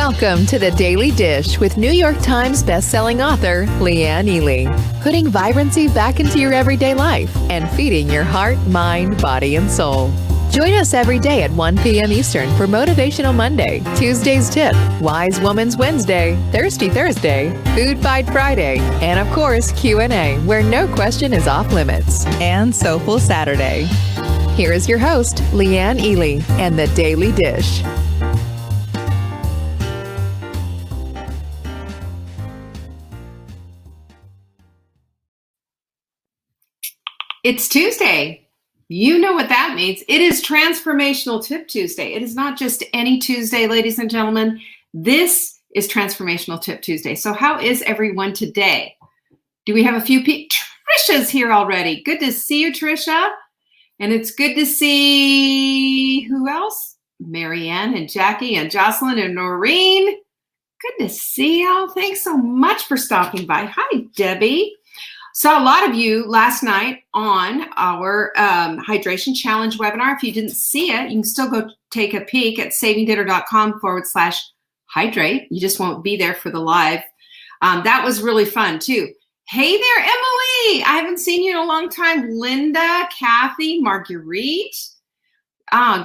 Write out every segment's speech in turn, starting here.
Welcome to the Daily Dish with New York Times bestselling author Leanne Ely. Putting vibrancy back into your everyday life and feeding your heart, mind, body, and soul. Join us every day at 1 p.m. Eastern for Motivational Monday, Tuesday's Tip, Wise Woman's Wednesday, Thirsty Thursday, Food Fight Friday, and of course Q&A, where no question is off limits, and Soulful Saturday. Here is your host, Leanne Ely, and the Daily Dish. It's Tuesday. You know what that means. It is Transformational Tip Tuesday. It is not just any Tuesday, ladies and gentlemen. This is Transformational Tip Tuesday. So how is everyone today? Do we have a few Trisha's here already? Good to see you, Trisha. And it's good to see, who else? Marianne and Jackie and Jocelyn and Noreen. Good to see y'all. Thanks so much for stopping by. Hi, Debbie. Saw a lot of you last night on our Hydration Challenge webinar. If you didn't see it, you can still go take a peek at savingdinner.com/hydrate. You just won't be there for the live. That was really fun too. Hey there, Emily. I haven't seen you in a long time. Linda, Kathy, Marguerite.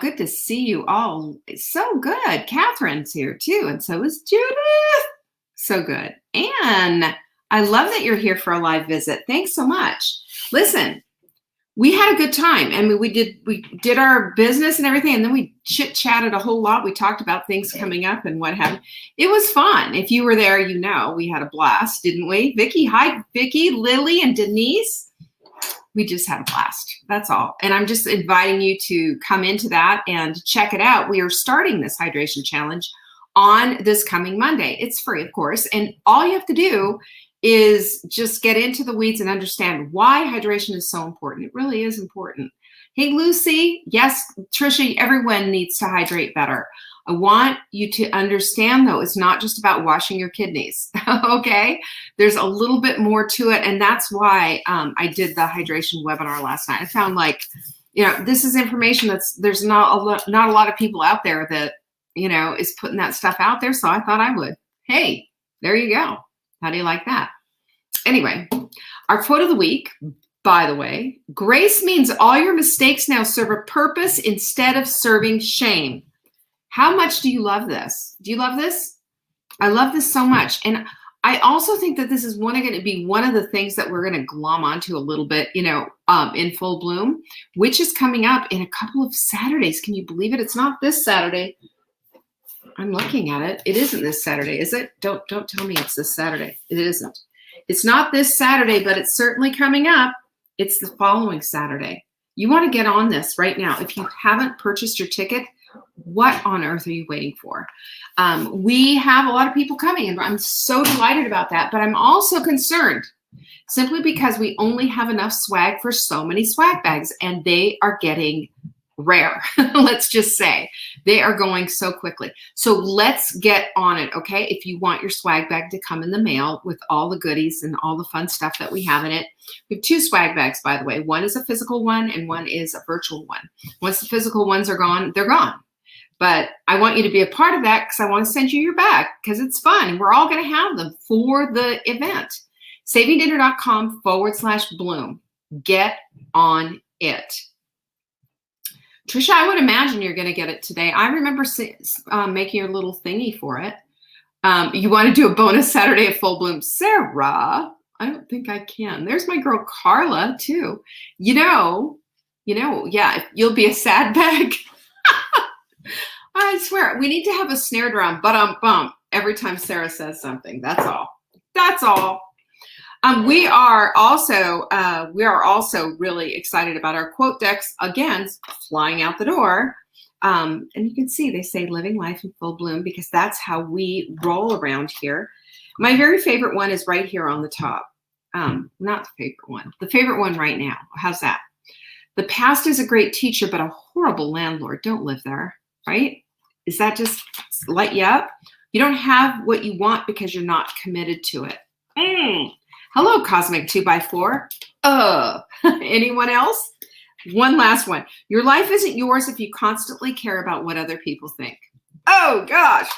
Good to see you all. It's so good. Catherine's here too, and so is Judith. So good. And I love that you're here for a live visit. Thanks so much. Listen, we had a good time, and we did our business and everything, and then we chit-chatted a whole lot. We talked about things coming up and what have you. It was fun. If you were there, you know we had a blast, didn't we? Vicky, hi, Vicky, Lily, and Denise. We just had a blast. That's all. And I'm just inviting you to come into that and check it out. We are starting this hydration challenge on this coming Monday. It's free, of course, and all you have to do is just get into the weeds and understand why hydration is so important. It really is important. Hey, Lucy. Yes, Trisha, everyone needs to hydrate better. I want you to understand, though, it's not just about washing your kidneys, okay? There's a little bit more to it, and that's why I did the hydration webinar last night. I found this is information there's not a lot of people out there that, is putting that stuff out there, so I thought I would. Hey, there you go. How do you like that? Anyway, our quote of the week, by the way, grace means all your mistakes now serve a purpose instead of serving shame. How much do you love this? Do you love this? I love this so much. And I also think that this is going to be one of the things that we're going to glom onto a little bit, in full bloom, which is coming up in a couple of Saturdays. Can you believe it? It's not this Saturday. I'm looking at it. It isn't this Saturday, is it? Don't tell me it's this Saturday. It isn't. It's not this Saturday, but it's certainly coming up. It's the following Saturday. You want to get on this right now. If you haven't purchased your ticket, what on earth are you waiting for? We have a lot of people coming, and I'm so delighted about that, but I'm also concerned simply because we only have enough swag for so many swag bags, and they are getting rare. Let's just say they are going so quickly. So let's get on it. Okay. If you want your swag bag to come in the mail with all the goodies and all the fun stuff that we have in it, we have two swag bags, by the way. One is a physical one and one is a virtual one. Once the physical ones are gone, they're gone. But I want you to be a part of that because I want to send you your bag because it's fun. We're all going to have them for the event. savingdinner.com/bloom. Get on it. Trisha, I would imagine you're going to get it today. I remember making a little thingy for it. You want to do a bonus Saturday at Full Bloom. Sarah, I don't think I can. There's my girl Carla, too. Yeah, you'll be a sad bag. I swear, we need to have a snare drum, bump, every time Sarah says something. That's all. That's all. We are also really excited about our quote decks, again, flying out the door. And you can see they say living life in full bloom because that's how we roll around here. My very favorite one is right here on the top. Not the favorite one. The favorite one right now. How's that? The past is a great teacher, but a horrible landlord. Don't live there, right? Is that just light you up? You don't have what you want because you're not committed to it. Hello, Cosmic 2x4. Anyone else? One last one. Your life isn't yours if you constantly care about what other people think. Oh, gosh.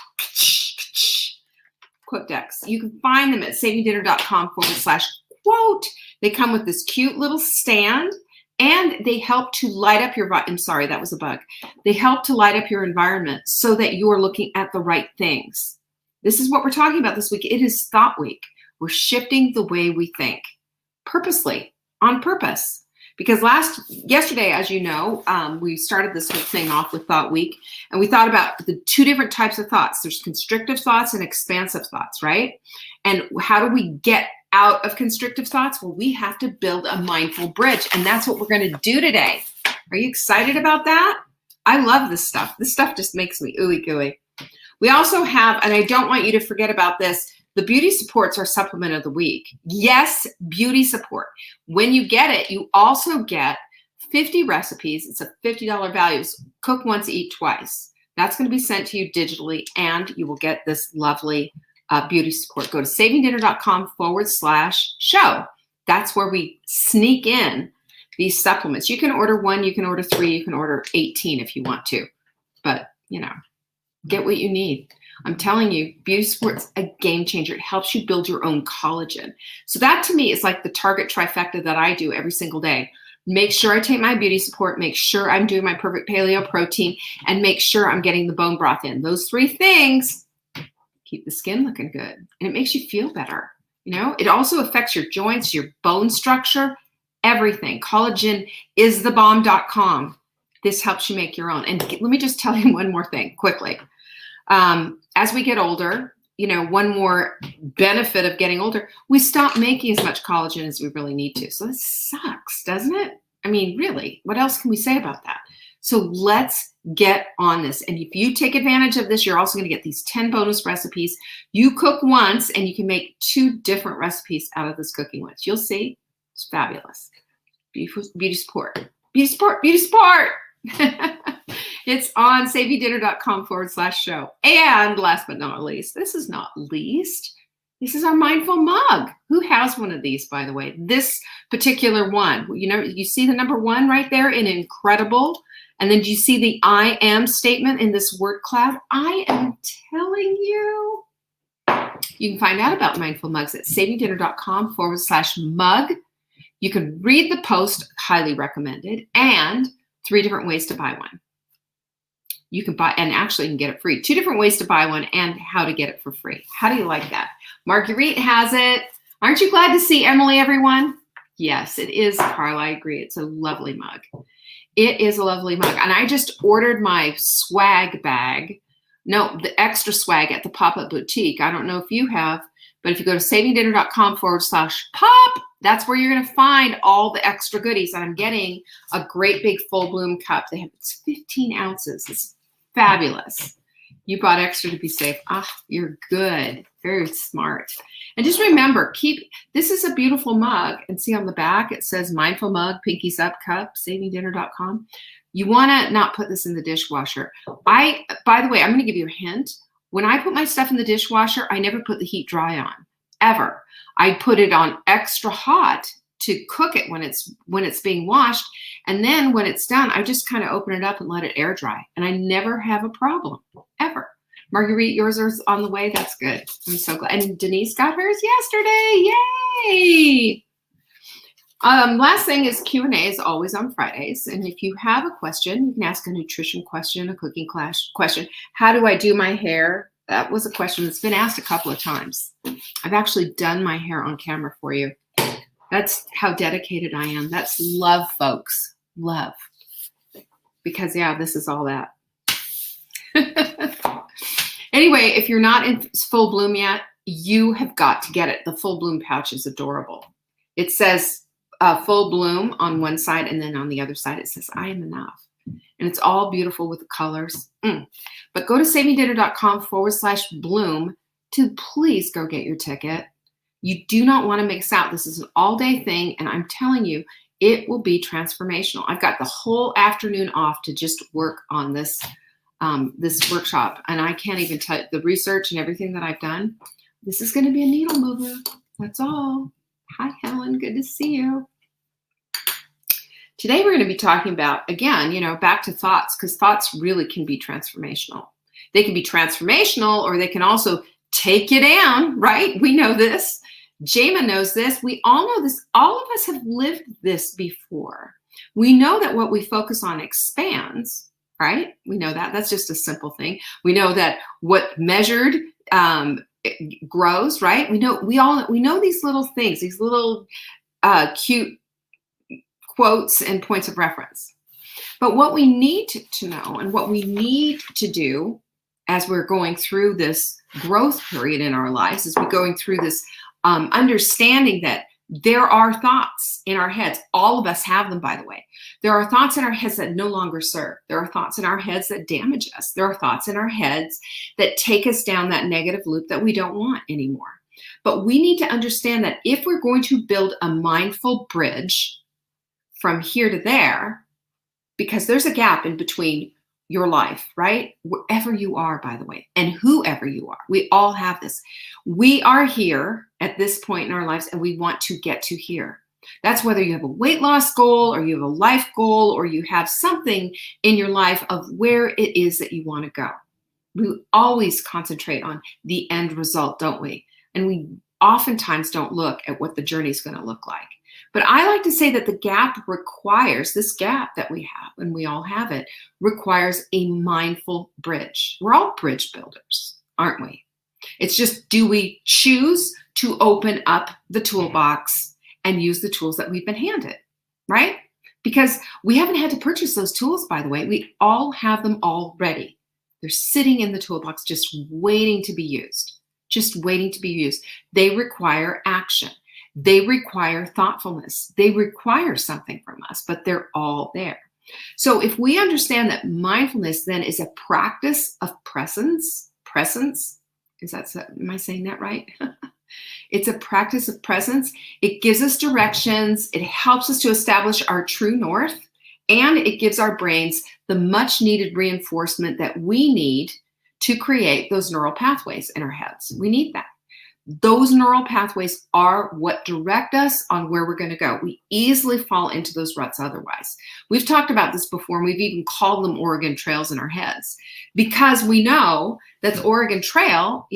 quote decks. You can find them at savingdinner.com/quote. They come with this cute little stand, and they help to light up your, I'm sorry, that was a bug. They help to light up your environment so that you're looking at the right things. This is what we're talking about this week. It is Thought Week. We're shifting the way we think purposely, on purpose. Because yesterday, as you know, we started this whole thing off with Thought Week, and we thought about the two different types of thoughts. There's constrictive thoughts and expansive thoughts, right? And how do we get out of constrictive thoughts? Well, we have to build a mindful bridge, and that's what we're going to do today. Are you excited about that? I love this stuff. This stuff just makes me ooey gooey. We also have, and I don't want you to forget about this, the beauty supports are supplement of the week. Yes, beauty support. When you get it, you also get 50 recipes. It's a $50 value. Cook once, eat twice. That's going to be sent to you digitally, and you will get this lovely beauty support. Go to savingdinner.com/show. That's where we sneak in these supplements. You can order 1, you can order 3, you can order 18 if you want to, but get what you need. I'm telling you, beauty support's a game changer. It helps you build your own collagen. So that to me is like the target trifecta that I do every single day. Make sure I take my beauty support, make sure I'm doing my perfect paleo protein, and make sure I'm getting the bone broth in. Those 3 things keep the skin looking good, and it makes you feel better. It also affects your joints, your bone structure, everything. Collagenisthebomb.com. This helps you make your own. And let me just tell you one more thing quickly. As we get older, one more benefit of getting older, we stop making as much collagen as we really need to. So this sucks, doesn't it? I mean, really, what else can we say about that? So let's get on this. And if you take advantage of this, you're also going to get these 10 bonus recipes. You cook once and you can make 2 different recipes out of this cooking list. You'll see. It's fabulous. Beauty support. Beauty support. Beauty support. It's on savingdinner.com/show. And last but not least, this is our mindful mug. Who has one of these, by the way? This particular one, you see the number 1 right there in incredible. And then do you see the I am statement in this word cloud? I am telling you. You can find out about mindful mugs at savingdinner.com/mug. You can read the post, highly recommended, and 3 different ways to buy one. You can buy, and actually you can get it free. 2 different ways to buy one and how to get it for free. How do you like that? Marguerite has it. Aren't you glad to see Emily, everyone? Yes, it is, Carl. I agree. It's a lovely mug. It is a lovely mug. And I just ordered my swag bag. No, the extra swag at the Pop-Up Boutique. I don't know if you have, but if you go to savingdinner.com/pop, that's where you're going to find all the extra goodies. And I'm getting a great big full bloom cup. It's 15 ounces. It's fabulous. You bought extra to be safe. You're good. Very smart. And just remember, this is a beautiful mug. And see on the back, it says Mindful Mug, Pinkies Up Cup, savingdinner.com. You want to not put this in the dishwasher. By the way, I'm going to give you a hint. When I put my stuff in the dishwasher, I never put the heat dry on, ever. I put it on extra hot to cook it when it's being washed. And then when it's done, I just kind of open it up and let it air dry. And I never have a problem, ever. Marguerite, yours is on the way. That's good. I'm so glad. And Denise got hers yesterday. Yay! Last thing is Q&A is always on Fridays. And if you have a question, you can ask a nutrition question, a cooking question. How do I do my hair? That was a question that's been asked a couple of times. I've actually done my hair on camera for you. That's how dedicated I am. That's love, folks. Love. Because, this is all that. Anyway, if you're not in full bloom yet, you have got to get it. The full bloom pouch is adorable. It says full bloom on one side, and then on the other side, it says I am enough. And it's all beautiful with the colors. But go to savingdinner.com/bloom to please go get your ticket. You do not want to mix out. This is an all-day thing, and I'm telling you, it will be transformational. I've got the whole afternoon off to just work on this workshop, and I can't even tell you the research and everything that I've done. This is going to be a needle mover. That's all. Hi, Helen. Good to see you. Today, we're going to be talking about, again, back to thoughts, because thoughts really can be transformational. They can be transformational, or they can also take you down, right? We know this. Jama knows this. We all know this. All of us have lived this before. We know that what we focus on expands, right? We know that. That's just a simple thing. We know that what measured it grows, right? We know these little things, these little cute quotes and points of reference. But what we need to know and what we need to do as we're going through this growth period in our lives, as we're going through this understanding that there are thoughts in our heads. All of us have them, by the way. There are thoughts in our heads that no longer serve. There are thoughts in our heads that damage us. There are thoughts in our heads that take us down that negative loop that we don't want anymore. But we need to understand that if we're going to build a mindful bridge from here to there, because there's a gap in between your life, right? Wherever you are, by the way, and whoever you are, we all have this. We are here at this point in our lives and we want to get to here. That's whether you have a weight loss goal or you have a life goal or you have something in your life of where it is that you want to go. We always concentrate on the end result, don't we? And we oftentimes don't look at what the journey is going to look like. But I like to say that the gap requires, this gap that we have, and we all have it, requires a mindful bridge. We're all bridge builders, aren't we? It's just, do we choose to open up the toolbox and use the tools that we've been handed, right? Because we haven't had to purchase those tools, by the way. We all have them already. They're sitting in the toolbox just waiting to be used, just waiting to be used. They require action. They require thoughtfulness. They require something from us, but they're all there. So if we understand that mindfulness then is a practice of presence, am I saying that right? It's a practice of presence. It gives us directions. It helps us to establish our true north, and it gives our brains the much needed reinforcement that we need to create those neural pathways in our heads. We need that. Those neural pathways are what direct us on where we're going to go. We easily fall into those ruts otherwise. We've talked about this before, and we've even called them Oregon trails in our heads, because we know that the Oregon Trail,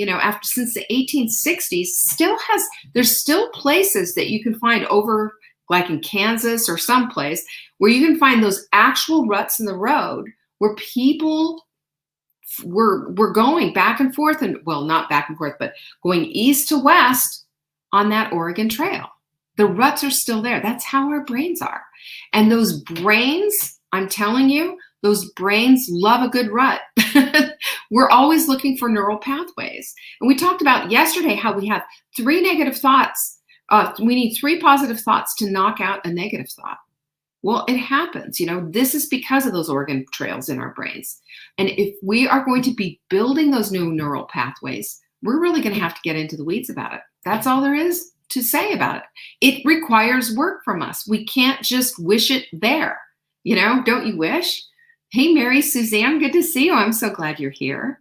since the 1860s, there's still places that you can find over, like in Kansas or someplace, where you can find those actual ruts in the road where people we're going back and forth, and well, not back and forth, but going east to west on that Oregon Trail. The ruts are still there. That's how our brains are. And those brains, I'm telling you, those brains love a good rut. We're always looking for neural pathways. And we talked about yesterday how we have 3 negative thoughts. We need 3 positive thoughts to knock out a negative thought. Well, it happens. This is because of those Oregon trails in our brains. And if we are going to be building those new neural pathways, we're really going to have to get into the weeds about it. That's all there is to say about it. It requires work from us. We can't just wish it there. Don't you wish? Hey, Mary Suzanne, good to see you. I'm so glad you're here.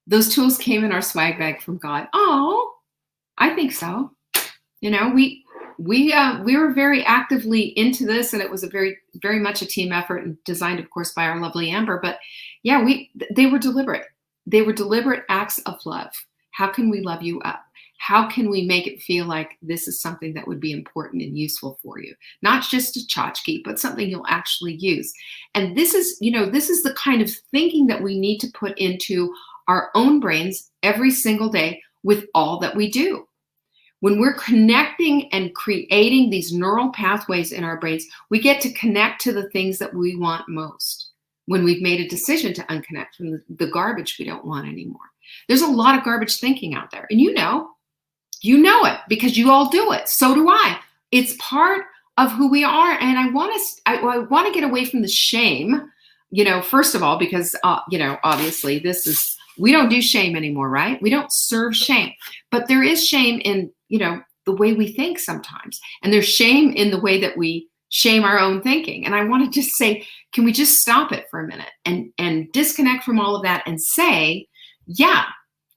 Those tools came in our swag bag from God. Oh, I think so. We were very actively into this, and it was a very, very much a team effort, and designed, of course, by our lovely Amber. But yeah, they were deliberate. They were deliberate acts of love. How can we love you up? How can we make it feel like this is something that would be important and useful for you? Not just a tchotchke, but something you'll actually use. And this is the kind of thinking that we need to put into our own brains every single day with all that we do. When we're connecting and creating these neural pathways in our brains, we get to connect to the things that we want most. When we've made a decision to unconnect from the garbage we don't want anymore. There's a lot of garbage thinking out there. And you know it because you all do it. So do I. It's part of who we are. And I want to get away from the shame, first of all, because, obviously we don't do shame anymore, right? We don't serve shame. But there is shame in, the way we think sometimes. And there's shame in the way that we shame our own thinking. And I want to just say, can we just stop it for a minute and disconnect from all of that and say, yeah,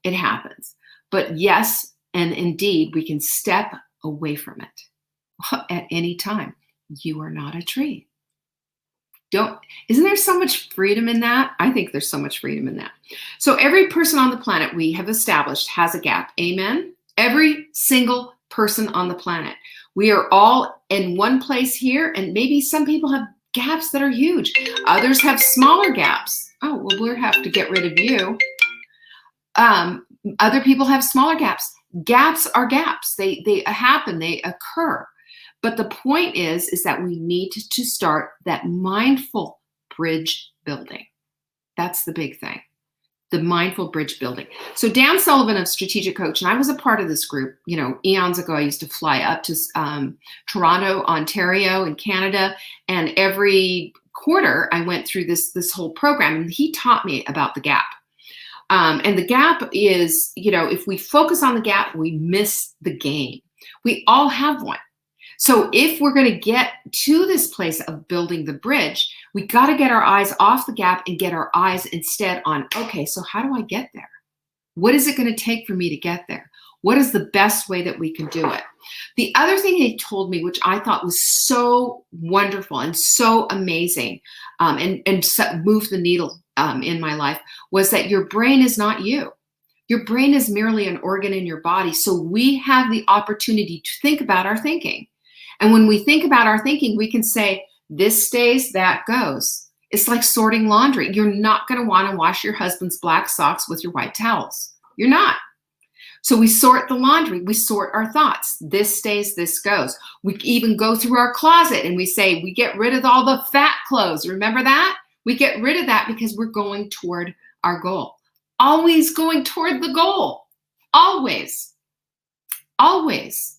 it happens. But yes, and indeed, we can step away from it at any time. You are not a tree. Isn't there so much freedom in that? I think there's so much freedom in that. So every person on the planet we have established has a gap. Amen? Every single person on the planet. We are all in one place here, and maybe some people have gaps that are huge. Others have smaller gaps. Oh, well, we'll have to get rid of you. Other people have smaller gaps. Gaps are gaps. They happen, they occur. But the point is that we need to start that mindful bridge building. That's the big thing. The mindful bridge building. So Dan Sullivan of Strategic Coach, and I was a part of this group, eons ago. I used to fly up to Toronto, Ontario in Canada, and every quarter I went through this whole program, and he taught me about the gap. And the gap is, if we focus on the gap, we miss the game. We all have one. So if we're going to get to this place of building the bridge, we got to get our eyes off the gap and get our eyes instead on, okay, so how do I get there? What is it going to take for me to get there? What is the best way that we can do it? The other thing he told me, which I thought was so wonderful and so amazing, and moved the needle in my life, was that your brain is not you. Your brain is merely an organ in your body. So we have the opportunity to think about our thinking. And when we think about our thinking, we can say, this stays, that goes. It's like sorting laundry. You're not going to want to wash your husband's black socks with your white towels. You're not. So we sort the laundry. We sort our thoughts. This stays, this goes. We even go through our closet and we say, we get rid of all the fat clothes. Remember that? We get rid of that because we're going toward our goal. Always going toward the goal. Always. Always.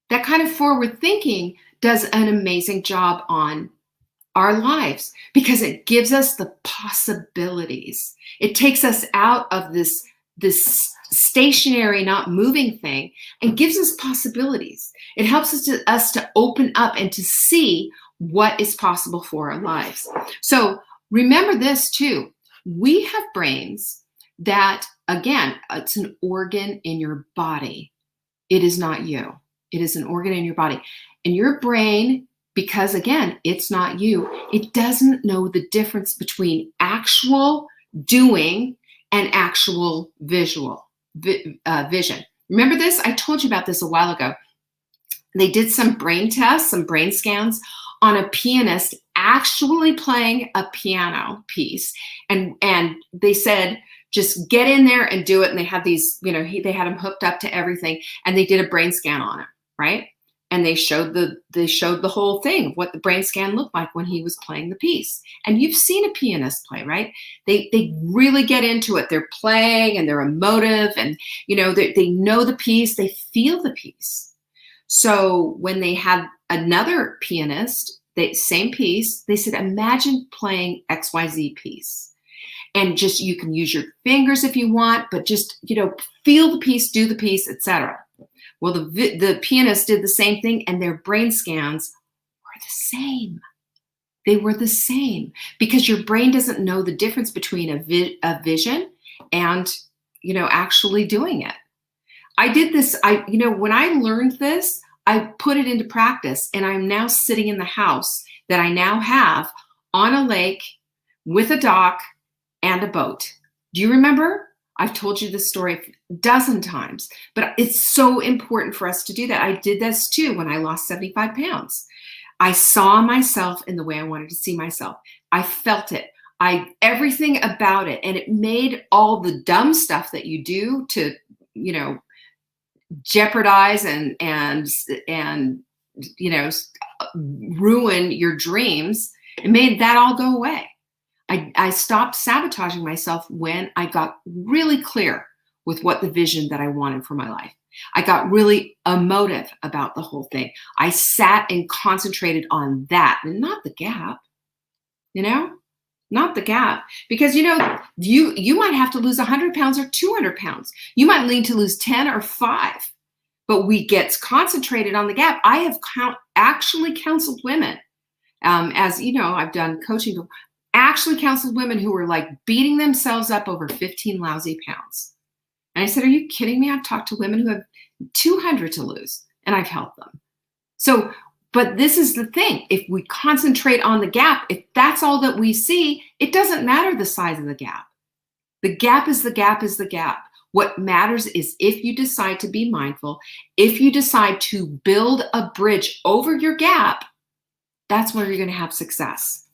That kind of forward thinking does an amazing job on our lives because it gives us the possibilities. It takes us out of this stationary, not moving thing and gives us possibilities. It helps us to open up and to see what is possible for our lives. So remember this too. We have brains that, again, it's an organ in your body. It is not you. It is an organ in your body. And your brain, because again, it's not you, it doesn't know the difference between actual doing and actual vision. Remember this? I told you about this a while ago. They did some brain tests, some brain scans on a pianist actually playing a piano piece. And they said, just get in there and do it. And they had these, they had him hooked up to everything, and they did a brain scan on him, right? And they showed the whole thing, what the brain scan looked like when he was playing the piece. And you've seen a pianist play, right? They really get into it. They're playing and they're emotive, and they know the piece, they feel the piece. So when they had another pianist, same piece, they said, imagine playing XYZ piece. And just, you can use your fingers if you want, but just, feel the piece, do the piece, etc. Well, the pianist did the same thing, and their brain scans were the same. They were the same because your brain doesn't know the difference between a vision and, actually doing it. I did this, when I learned this, I put it into practice, and I'm now sitting in the house that I now have on a lake with a dock and a boat. Do you remember? I've told you this story a dozen times, but it's so important for us to do that. I did this too when I lost 75 pounds. I saw myself in the way I wanted to see myself. I felt it. Everything about it. And it made all the dumb stuff that you do to, jeopardize and ruin your dreams. It made that all go away. I stopped sabotaging myself when I got really clear with what the vision that I wanted for my life. I got really emotive about the whole thing. I sat and concentrated on that and not the gap, not the gap. Because, you might have to lose 100 pounds or 200 pounds. You might need to lose 10 or 5, but we get concentrated on the gap. I have actually counseled women, as I've done coaching, actually counseled women who were like beating themselves up over 15 lousy pounds. And I said, are you kidding me? I've talked to women who have 200 to lose, and I've helped them. So But this is the thing. If we concentrate on the gap, if that's all that we see, it doesn't matter the size of the gap. The gap is the gap is the gap. What matters is if you decide to be mindful, if you decide to build a bridge over your gap, that's where you're going to have success.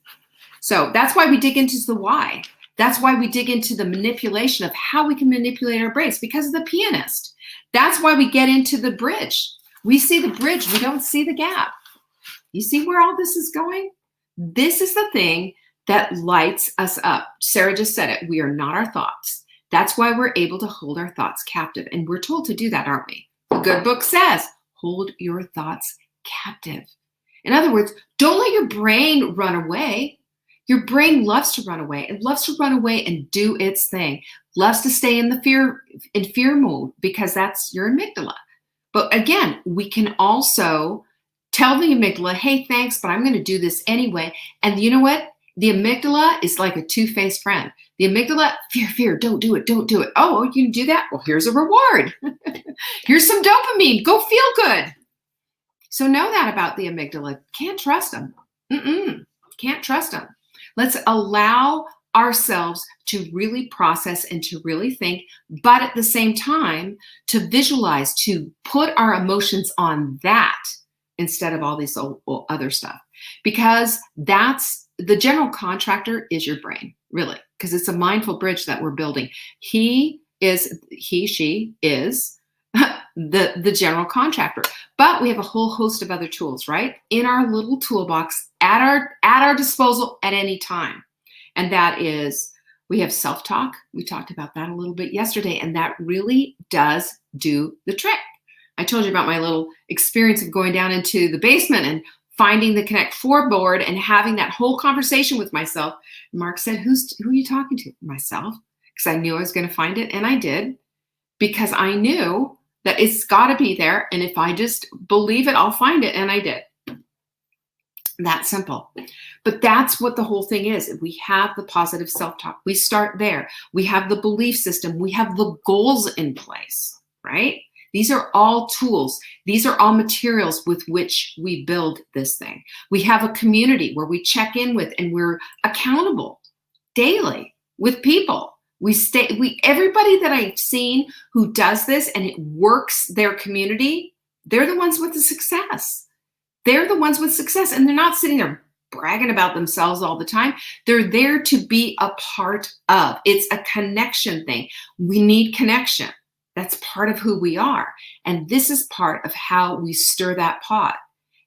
So that's why we dig into the why. That's why we dig into the manipulation of how we can manipulate our brains, because of the pianist. That's why we get into the bridge. We see the bridge. We don't see the gap. You see where all this is going? This is the thing that lights us up. Sarah just said it. We are not our thoughts. That's why we're able to hold our thoughts captive. And we're told to do that, aren't we? The good book says, hold your thoughts captive. In other words, don't let your brain run away. Your brain loves to run away. It loves to run away and do its thing. Loves to stay in the fear mode, because that's your amygdala. But again, we can also tell the amygdala, hey, thanks, but I'm going to do this anyway. And you know what? The amygdala is like a two-faced friend. The amygdala, fear, don't do it, don't do it. Oh, you can do that? Well, here's a reward. Here's some dopamine. Go feel good. So know that about the amygdala. Can't trust them. Can't trust them. Let's allow ourselves to really process and to really think, but at the same time, to visualize, to put our emotions on that instead of all this other stuff. Because that's the general contractor is your brain, really, because it's a mindful bridge that we're building. She is the general contractor. But we have a whole host of other tools, right? In our little toolbox at our disposal at any time. And that is, we have self-talk. We talked about that a little bit yesterday, and that really does do the trick. I told you about my little experience of going down into the basement and finding the Connect 4 board and having that whole conversation with myself. Mark said, who are you talking to? Myself. Because I knew I was going to find it, and I did. Because I knew that it's got to be there, and if I just believe it, I'll find it, and I did. That simple. But that's what the whole thing is. We have the positive self-talk. We start there. We have the belief system. We have the goals in place, right? These are all tools. These are all materials with which we build this thing. We have a community where we check in with, and we're accountable daily with people. Everybody that I've seen who does this and it works their community, they're the ones with the success. They're the ones with success, and they're not sitting there bragging about themselves all the time. They're there to be a part of. It's a connection thing. We need connection. That's part of who we are. And this is part of how we stir that pot.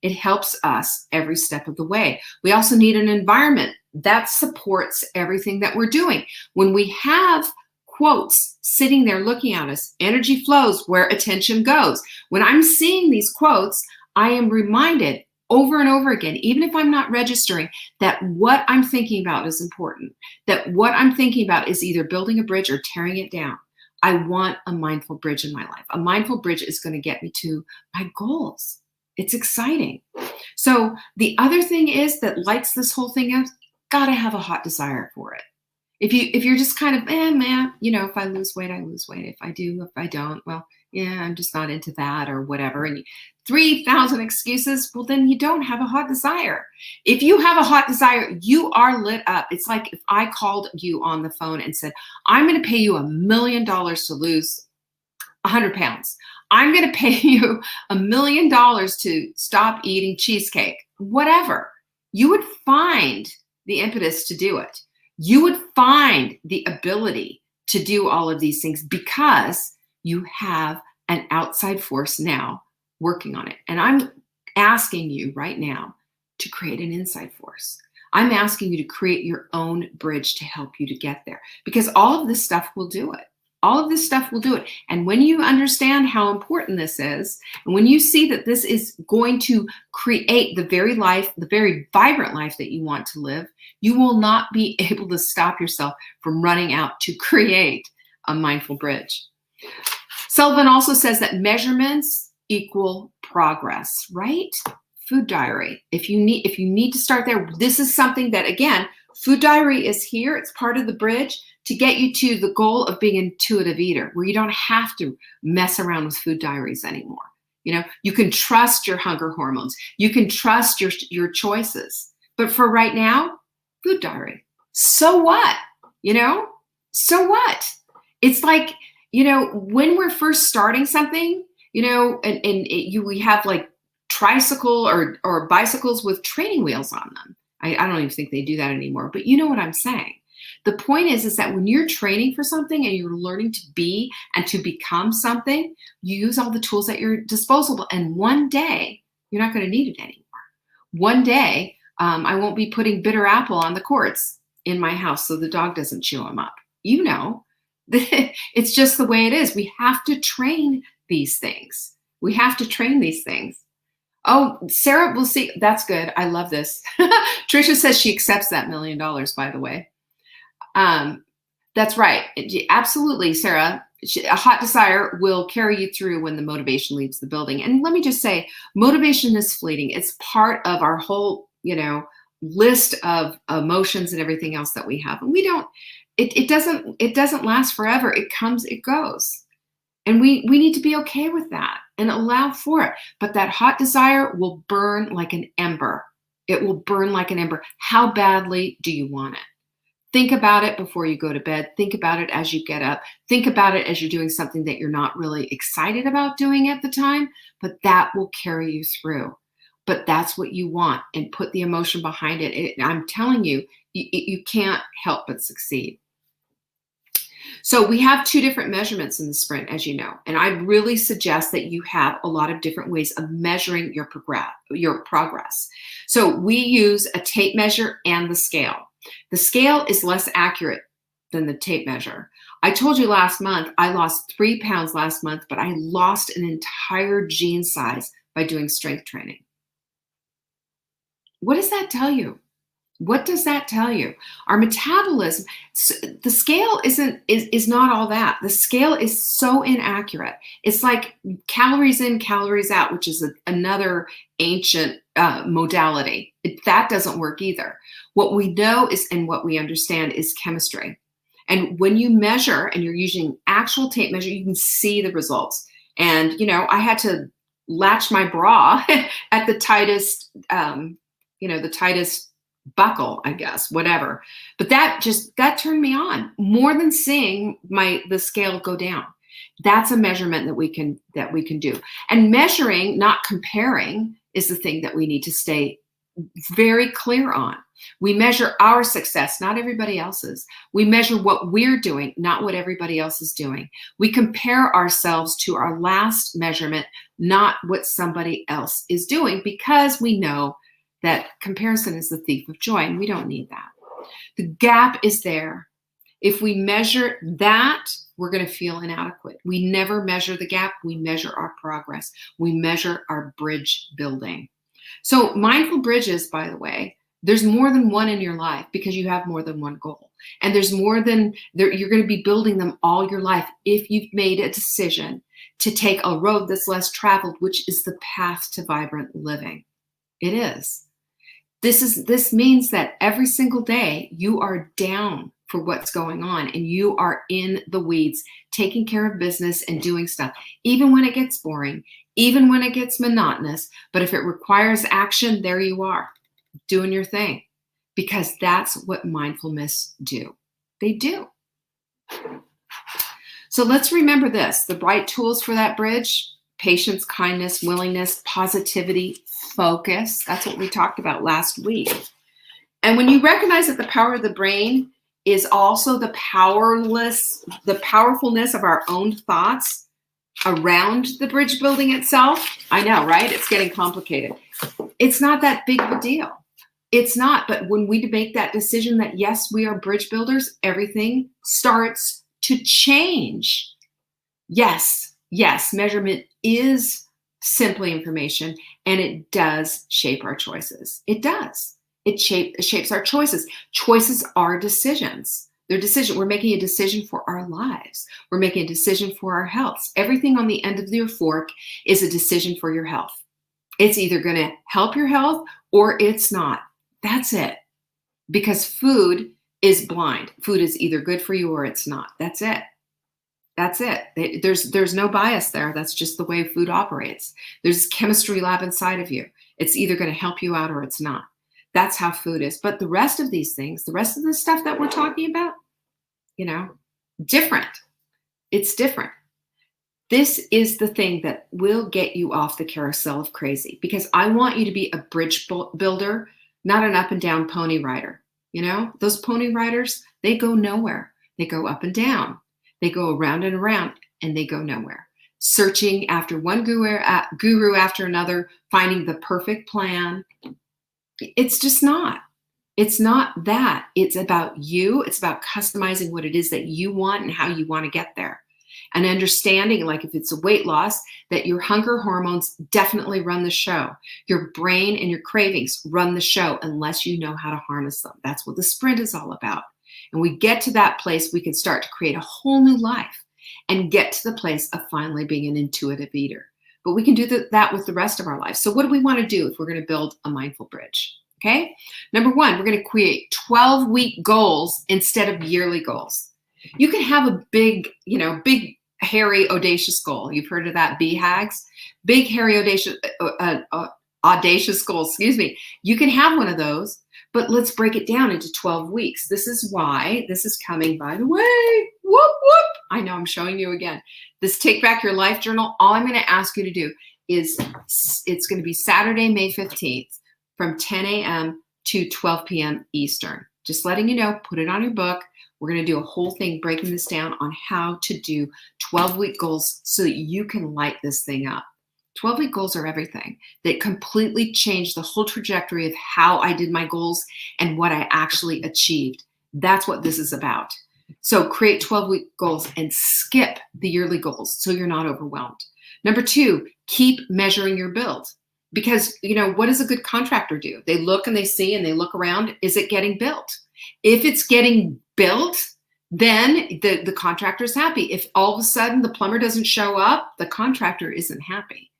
It helps us every step of the way. We also need an environment that supports everything that we're doing. When we have quotes sitting there looking at us, energy flows where attention goes. When I'm seeing these quotes, I am reminded over and over again, even if I'm not registering, that what I'm thinking about is important. That what I'm thinking about is either building a bridge or tearing it down. I want a mindful bridge in my life. A mindful bridge is going to get me to my goals. It's exciting. So the other thing is that lights this whole thing up, gotta have a hot desire for it. If you're just kind of, man, if I lose weight, I lose weight. If I do, if I don't, well, yeah, I'm just not into that or whatever. And 3,000 excuses, well, then you don't have a hot desire. If you have a hot desire, you are lit up. It's like if I called you on the phone and said, I'm going to pay you $1 million to lose 100 pounds. I'm going to pay you $1 million to stop eating cheesecake, whatever. You would find the impetus to do it. You would find the ability to do all of these things because you have an outside force now working on it. And I'm asking you right now to create an inside force. I'm asking you to create your own bridge to help you to get there, because all of this stuff will do it. All of this stuff will do it. And when you understand how important this is, and when you see that this is going to create the very life, the very vibrant life that you want to live, you will not be able to stop yourself from running out to create a mindful bridge. Sullivan also says that measurements equal progress, right? Food diary. If you need to start there, this is something that, again, food diary is here. It's part of the bridge to get you to the goal of being an intuitive eater, where you don't have to mess around with food diaries anymore. You can trust your hunger hormones. You can trust your choices. But for right now, food diary. So what? So what? It's like, when we're first starting something, we have like tricycle or bicycles with training wheels on them. I don't even think they do that anymore, but you know what I'm saying. The point is that when you're training for something and you're learning to be and to become something, you use all the tools at your disposal. And one day, you're not going to need it anymore. One day, I won't be putting bitter apple on the courts in my house so the dog doesn't chew them up. It's just the way it is. We have to train these things. We have to train these things. Oh, Sarah, we'll see. That's good. I love this. Trisha says she accepts that $1 million, by the way. That's right. Absolutely, Sarah. A hot desire will carry you through when the motivation leaves the building. And let me just say, motivation is fleeting. It's part of our whole, list of emotions and everything else that we have. And it doesn't last forever. It comes, it goes. And we need to be okay with that and allow for it. But that hot desire will burn like an ember. It will burn like an ember. How badly do you want it? Think about it before you go to bed. Think about it as you get up. Think about it as you're doing something that you're not really excited about doing at the time, but that will carry you through. But that's what you want, and put the emotion behind it. I'm telling you, you can't help but succeed. So we have 2 different measurements in the sprint, as you know, and I really suggest that you have a lot of different ways of measuring your progress. So we use a tape measure and the scale. The scale is less accurate than the tape measure. I told you last month, I lost 3 pounds last month, but I lost an entire jean size by doing strength training. What does that tell you? What does that tell you? Our metabolism, the scale is not all that. The scale is so inaccurate. It's like calories in, calories out, which is another ancient modality. That doesn't work either. What we know is, and what we understand, is chemistry. And when you measure and you're using actual tape measure, you can see the results. And, I had to latch my bra at the tightest, the tightest buckle, I guess, whatever. But that turned me on more than seeing the scale go down. That's a measurement that we can do. And measuring, not comparing, is the thing that we need to stay very clear on. We measure our success, not everybody else's. We measure what we're doing, not what everybody else is doing. We compare ourselves to our last measurement, not what somebody else is doing, because we know that comparison is the thief of joy, and we don't need that. The gap is there. If we measure that, we're going to feel inadequate. We never measure the gap. We measure our progress. We measure our bridge building. So mindful bridges, by the way, there's more than one in your life because you have more than one goal. And there's more than you're going to be building them all your life if you've made a decision to take a road that's less traveled, which is the path to vibrant living. It is. This means that every single day you are down for what's going on and you are in the weeds, taking care of business and doing stuff, even when it gets boring, even when it gets monotonous. But if it requires action, there you are, doing your thing, because that's what mindfulness do. They do. So let's remember this, the right tools for that bridge: patience, kindness, willingness, positivity, focus. That's what we talked about last week. And when you recognize that the power of the brain is also the powerfulness of our own thoughts around the bridge building itself. I know, right? It's getting complicated. It's not that big of a deal. It's not, but when we make that decision that yes, we are bridge builders, everything starts to change. Yes, measurement is simply information, and it does shape our choices. It does. It shapes our choices. Choices are decisions. They're decisions. We're making a decision for our lives. We're making a decision for our health. Everything on the end of your fork is a decision for your health. It's either going to help your health or it's not. That's it. Because food is blind. Food is either good for you or it's not. That's it. That's it. There's no bias there. That's just the way food operates. There's a chemistry lab inside of you. It's either going to help you out or it's not. That's how food is. But the rest of these things, the rest of the stuff that we're talking about, different. It's different. This is the thing that will get you off the carousel of crazy, because I want you to be a bridge builder, not an up and down pony rider. Those pony riders, they go nowhere. They go up and down. They go around and around, and they go nowhere. Searching after one guru after another, finding the perfect plan. It's just not. It's not that. It's about you. It's about customizing what it is that you want and how you want to get there. And understanding, like if it's a weight loss, that your hunger hormones definitely run the show. Your brain and your cravings run the show unless you know how to harness them. That's what the sprint is all about. And we get to that place, we can start to create a whole new life and get to the place of finally being an intuitive eater. But we can do that with the rest of our lives. So what do we want to do if we're going to build a mindful bridge? Okay. Number one, we're going to create 12-week goals instead of yearly goals. You can have a big, hairy, audacious goal. You've heard of that, BHAGs? Big, hairy, audacious goals, excuse me. You can have one of those, but let's break it down into 12 weeks. This is why this is coming, by the way. Whoop, whoop. I know I'm showing you again. This Take Back Your Life journal, all I'm going to ask you to do is it's going to be Saturday, May 15th from 10 a.m. to 12 p.m. Eastern. Just letting you know, put it on your book. We're going to do a whole thing breaking this down on how to do 12-week goals so that you can light this thing up. 12-week goals are everything. They completely changed the whole trajectory of how I did my goals and what I actually achieved. That's what this is about. So create 12-week goals and skip the yearly goals so you're not overwhelmed. Number two, keep measuring your build. Because, what does a good contractor do? They look and they see and they look around. Is it getting built? If it's getting built, then the contractor's happy. If all of a sudden the plumber doesn't show up, the contractor isn't happy.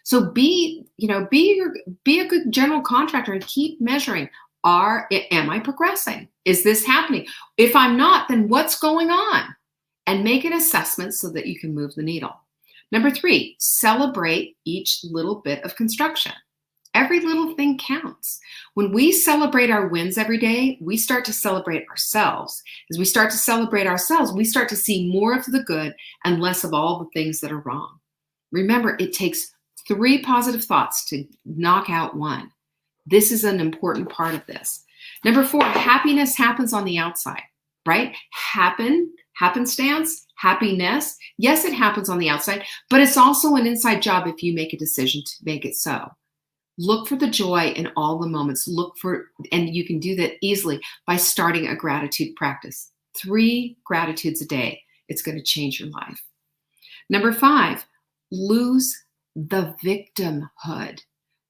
So be a good general contractor and keep measuring. Am I progressing? Is this happening? If I'm not, then what's going on? And make an assessment so that you can move the needle. Number three, celebrate each little bit of construction. Every little thing counts. When we celebrate our wins every day, we start to celebrate ourselves. As we start to celebrate ourselves, we start to see more of the good and less of all the things that are wrong. Remember, it takes 3 positive thoughts to knock out 1. This is an important part of this. Number 4, happiness happens on the outside, right? Happenstance, happiness. Yes, it happens on the outside, but it's also an inside job if you make a decision to make it so. Look for the joy in all the moments. And you can do that easily by starting a gratitude practice. 3 gratitudes a day. It's going to change your life. Number 5, lose the victimhood.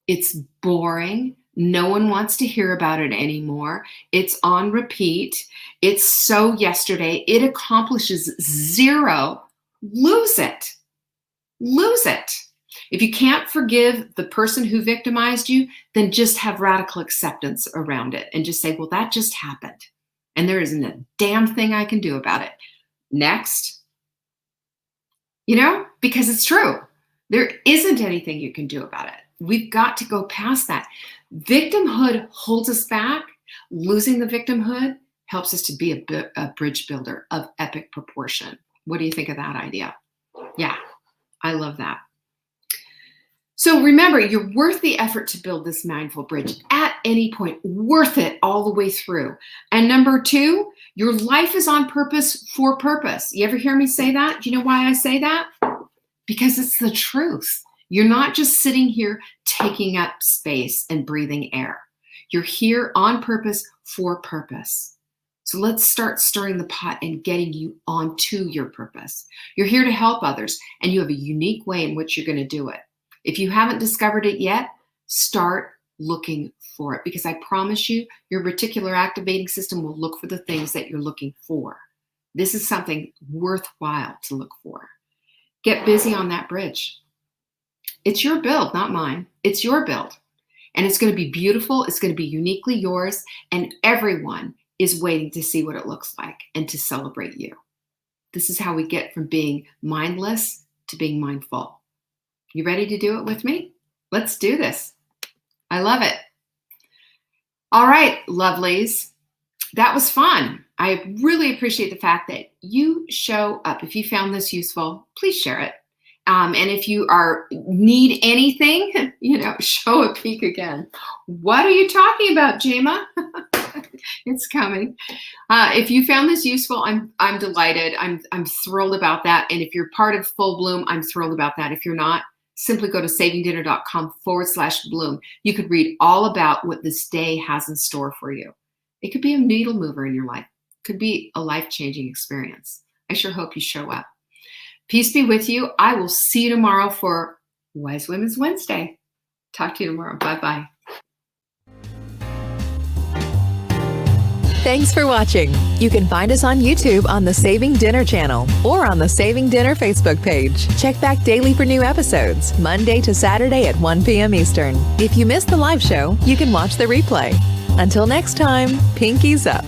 It's boring. No one wants to hear about it anymore. It's on repeat. It's so yesterday. It accomplishes 0. Lose it. Lose it. If you can't forgive the person who victimized you, then just have radical acceptance around it and just say, well, that just happened. And there isn't a damn thing I can do about it. Next. Because it's true. There isn't anything you can do about it. We've got to go past that. Victimhood holds us back. Losing the victimhood helps us to be a bridge builder of epic proportion. What do you think of that idea? Yeah, I love that. So remember, you're worth the effort to build this mindful bridge at any point, worth it all the way through. And number 2, your life is on purpose for purpose. You ever hear me say that? Do you know why I say that? Because it's the truth. You're not just sitting here taking up space and breathing air. You're here on purpose for purpose. So let's start stirring the pot and getting you onto your purpose. You're here to help others, and you have a unique way in which you're going to do it. If you haven't discovered it yet, start looking for it, because I promise you, your reticular activating system will look for the things that you're looking for. This is something worthwhile to look for. Get busy on that bridge. It's your build, not mine. It's your build. And it's going to be beautiful. It's going to be uniquely yours. And everyone is waiting to see what it looks like and to celebrate you. This is how we get from being mindless to being mindful. You ready to do it with me? Let's do this. I love it. All right, lovelies. That was fun. I really appreciate the fact that you show up. If you found this useful, please share it. And if you need anything, show a peek again. What are you talking about, Jema? It's coming. If you found this useful, I'm delighted. I'm thrilled about that. And if you're part of Full Bloom, I'm thrilled about that. If you're not, simply go to savingdinner.com/bloom. You could read all about what this day has in store for you. It could be a needle mover in your life. It could be a life-changing experience. I sure hope you show up. Peace be with you. I will see you tomorrow for Wise Women's Wednesday. Talk to you tomorrow. Bye-bye. Thanks for watching. You can find us on YouTube on the Saving Dinner channel or on the Saving Dinner Facebook page. Check back daily for new episodes, Monday to Saturday at 1 p.m. Eastern. If you missed the live show, you can watch the replay. Until next time, pinkies up.